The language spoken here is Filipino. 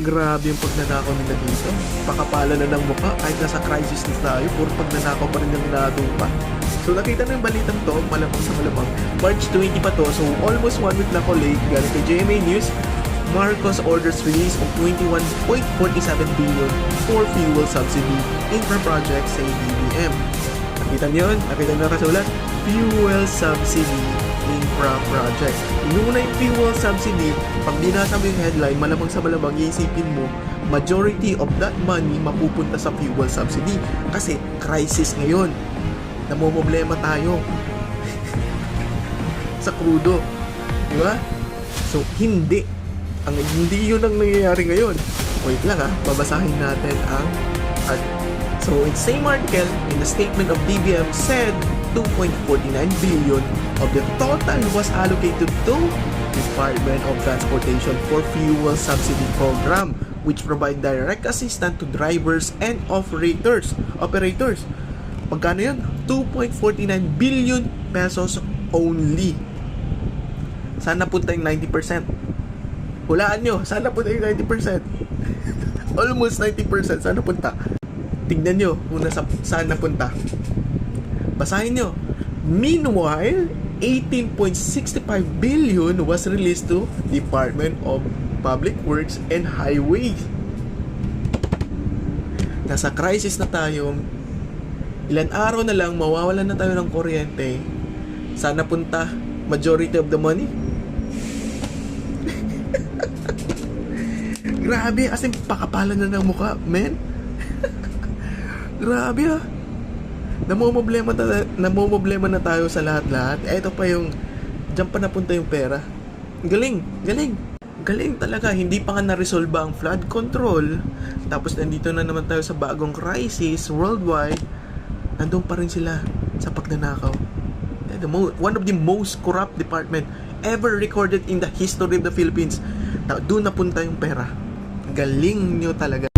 Grabe yung pagnanakaw nila dito. Pakapala na ng mukha kahit nasa crisis na tayo, puro pagnanakaw pa rin yung natupa. So nakita na yung balitang to, malamang sa malamang. March 20 pa to, so almost 1 week na ko late. Galing kay GMA News, Marcos orders release of 21.47 billion for fuel subsidy infra project sa BBM. Nakita niyo yun? Nakita niyo nakasulat? Fuel subsidy infra project. Yung una yung fuel subsidy, pag binasa mo yung headline, malamang sa malamang iisipin mo, majority of that money mapupunta sa fuel subsidy. Kasi crisis ngayon. Namomblema tayo sa crudo. Diba? So, hindi. Hindi yun ang nangyayari ngayon. Wait lang babasahin natin ang so, in same article, in the statement of DBM said 2.49 billion of the total was allocated to Department of Transportation for Fuel Subsidy Program, which provide direct assistance to drivers and operators. Magkano yun? 2.49 billion pesos only. Sana punta yung 90%. Hulaan nyo, sana punta yung 90%. Almost 90%, sana punta. Tignan nyo kung saan napunta. Basahin nyo. Meanwhile, 18.65 billion was released to Department of Public Works and Highways. Nasa crisis na tayo. Ilan araw na lang mawawalan na tayo ng kuryente. Saan napunta majority of the money? Grabe, as in pakapalan na ng mukha, men. Grabe namomblema na tayo sa lahat-lahat. Ito pa yung diyan pa napunta yung pera. Galing talaga. Hindi pa nga na-resolve ang flood control. Tapos nandito na naman tayo sa bagong crisis worldwide. Nandun pa rin sila sa pagnanakaw. One of the most corrupt department ever recorded in the history of the Philippines. Doon napunta yung pera. Galing nyo talaga.